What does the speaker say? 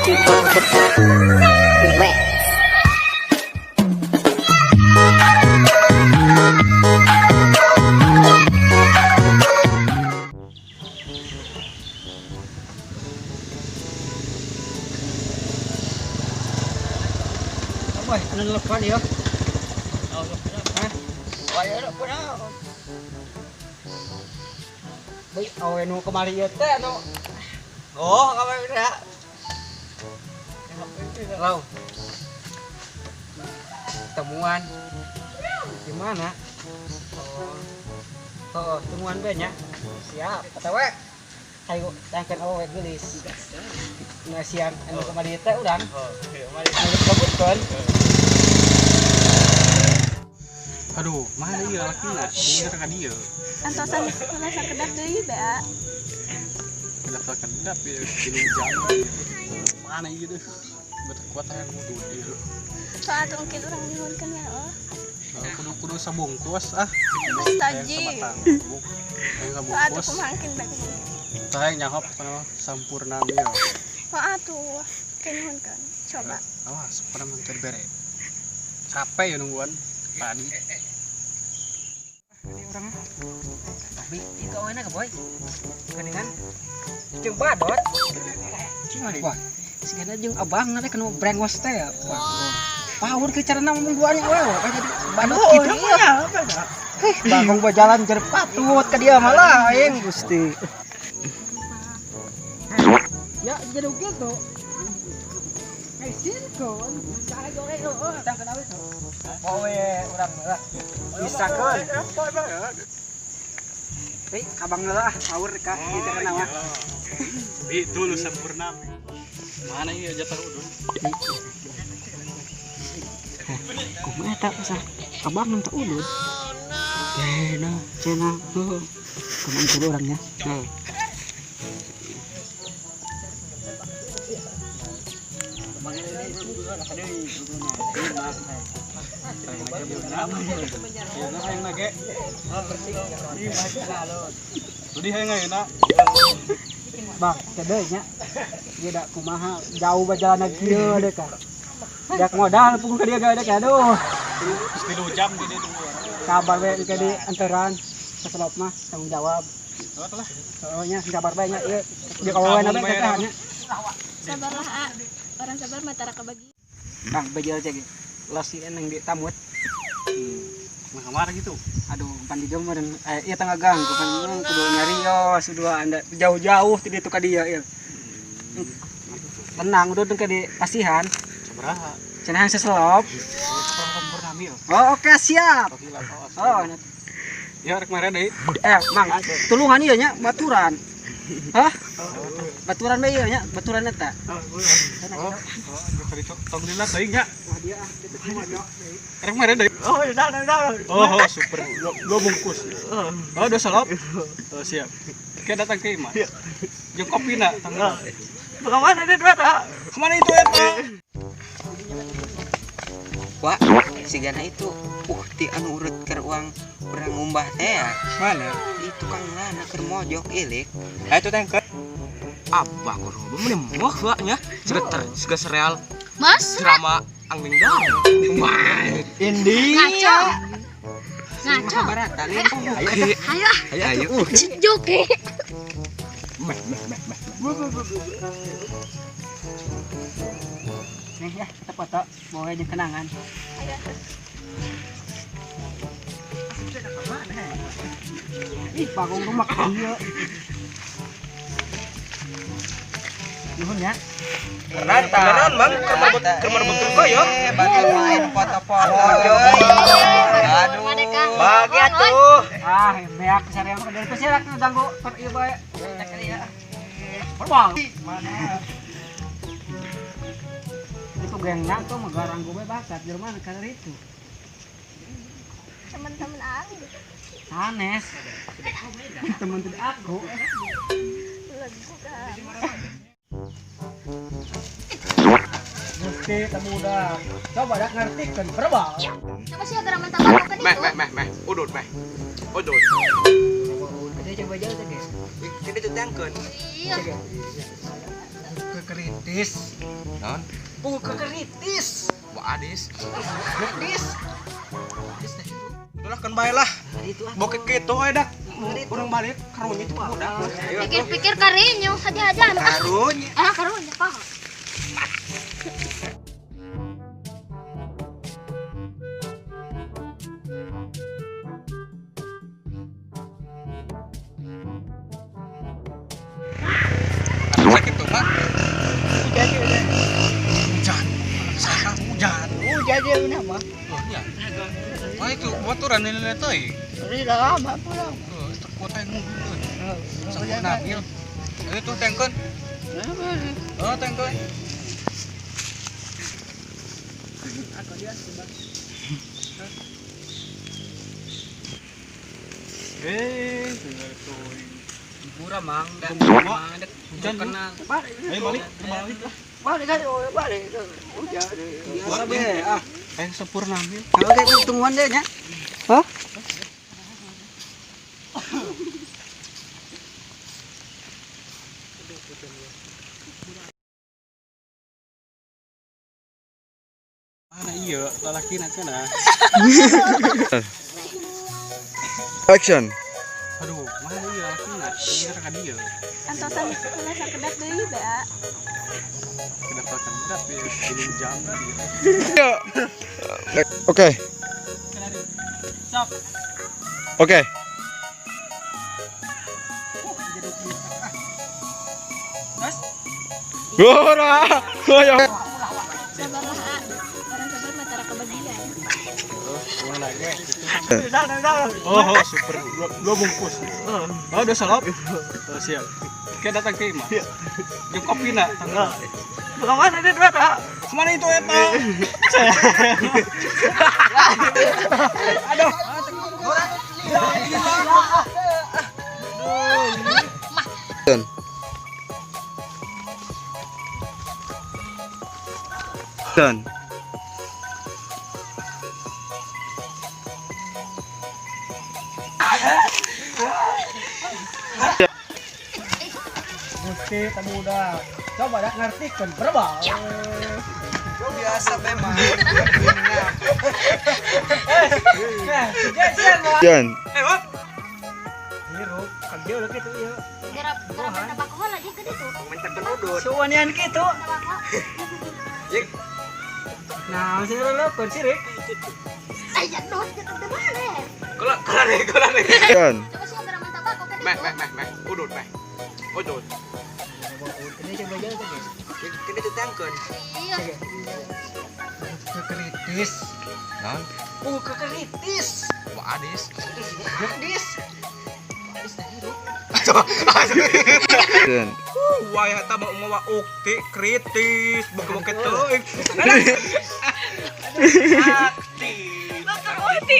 Boy, ano lepas dia? Baik, awak nu kemari ya teh nu. Oh, kemari ya. Lau. Temuan. Gimana? Oh, temuan banyak. Siap. Kata we. Ayo, tangkan awak gelis. Nah, siang anu kemari teh urang. Oh, kemari. Anu kabutkeun. Aduh, mana iya laki lah, bener kan dia. Antosan rasa kedap deui da. Kedap kedap ya, kilo jam. Mana iya deh, betul kuat yang mudu dia. Soal tuh mungkin orang nyuhunkeun ya, oh. Kudu sabungkus ah. Mustaji. Soal tuh kumangkin da. Tah nyahop kana sampurna ieu. Oh atuh, nyuhunkeun. Coba. Awas, pernah mentor bere. Capek ya nungguan. Tadi ini orang tapi itu awalnya ke boy geningan jeung badot cing wah sigana jeung abang nanti kena brengos teh ya power ke carana ngomong duanya we kayak jadi badot kitu nya bangong bajalan jer patut ka dia malah aing Gusti ya jadi gitu silkon, cari goreng lo, tang kenapa itu? Oh orang lah, bisa kan? Kabang lah, power kah? Kita kenapa? Itu lu sempurna. Mana ya jatah udun? Kumanya tak usah, kabang nanti udun. Cina, kamu itu orangnya. Bang, kedenya dia dak kumaha jauh bajalan kieu deh kan. Jak modal pung ka dia ga deh aduh. 3 jam di ditu. Kabar we ke di antaran keselop mah tanggung jawab. Lah. Soalnya kabar bae nya ieu. Dia kawan apa teh nya. Sabarlah, A. Orang sabar mah tara kabagi. Bang, bajal cek. Losi eneng di tamut. Mah kamar gitu. Aduh, pan di jong meureun ieu tangga gang kan kudu nyarios udua anda jauh-jauh ti ditu ka dia ieu. Tenang udah ke di pasihan. Sabaraha? Cenah seselop. Oh, oke siap. Oh, ya rek mare deui. Mang, tulungan ieu nya baturan. Hah? Baturan bae ieu nya, baturan eta. Oh, tong dina teuing nya. Wah dia kitu mah rek mare deui. Oh, udah. Oh, super. Gua bungkus. Oh, udah salop. Oh, siap. Kita datang ke Iman. Jeung kopina tanggal. Kemana dia duit, kemana itu eta? Wah, sigana itu ti anu urut keur uang urang ngumbah teh ya. Mana? Itu kang lana keur mojok ilik. Itu teh keur Abah kudu mun moh nya. Siga sereal. Mas, Drama angling dang. Wah, Indi. ngaco. Ngaco. barata nih. Ayo. Joki. Nih ya, kita foto bawa aja kenangan. Ih, bagong rumah dia. Nuhun ya. Beneran bang, kamar betul kok yo. Bagi main foto-foto joy. Aduh, bagi atuh. Ah, beak sareang dari itu sih rek ganggu per ieu bae. Berbang. Mana? Itu gengnya tuh megarang gue bakat Jerman karena itu. Teman-teman aku. Anes. Teman tidak aku. Mesti temu udah. Coba dak ngartikeun berbang. Apa sih agar mantap aku kan itu? Meh, udut. Ada coba jauh teh, guys. Kita tutangkeun. Iya. kritis. Non. Punggu kritis. Wah adis. Kritis. Itulah kan baiklah. Itu ah. Bokek gitu dak. Kurang balik karunya itu udah. Pikir-pikir karinyo aja-aja. Karunya. Karunya paham. Sakit tuh, Mak. Hujan. Saya hujan. Hujan dia ini mah. Oh iya. Wah itu baturan ini teh. Ini lama pulang. Terkuatain mobil. Sampai nabil. Itu tengkon. Oh, tengkon. Murah mang dan hujan kena. Ayo balik lah. Balik aja, balik. Hujan. Biasa be. Ah, Sempurna bil. oke tungguan deh nya. Hah? Mana iya, lalaki nanti nah. Action. Aduh, mana iya lalaki nah. Ini rekan dia. Antosan kula sakedap deui bea. Kenapa kendat ya? 10 jam dia. Oke. Stop. Oke. Gora. Ayo. Sabarlah A. Orang sabar mah tara kebagian. Oh, super. Dua bungkus. Oh, udah salap. Oh, siap. Kita datang ke Ima. Jeung kopi na. Kemana dia duit ah? Kemana itu eta? Aduh. Done. Done. Gusti tamu udah. Coba dak ngartikeun berapa? Biasa memang. Done. Wah. Hirup, kan dia udah gitu ya. Garap tabako aja ke ditu. Mentek penudut. Suwanian gitu. Tabako. Nah, sih lo persirik. Aja dos kita teh bale. Kalau deh. Done. Coba sih garaman tabako ke ditu. Meh. Udut. Ini coba aja tadi. Ini ditangkeun. Iya. Kritis. Non. Punggu kritis. Wah adis. Kritis. Done. Wah, eta mau mawa ukti kritis, bokeh-bokeh teuing. Aktif. Bakal ukti.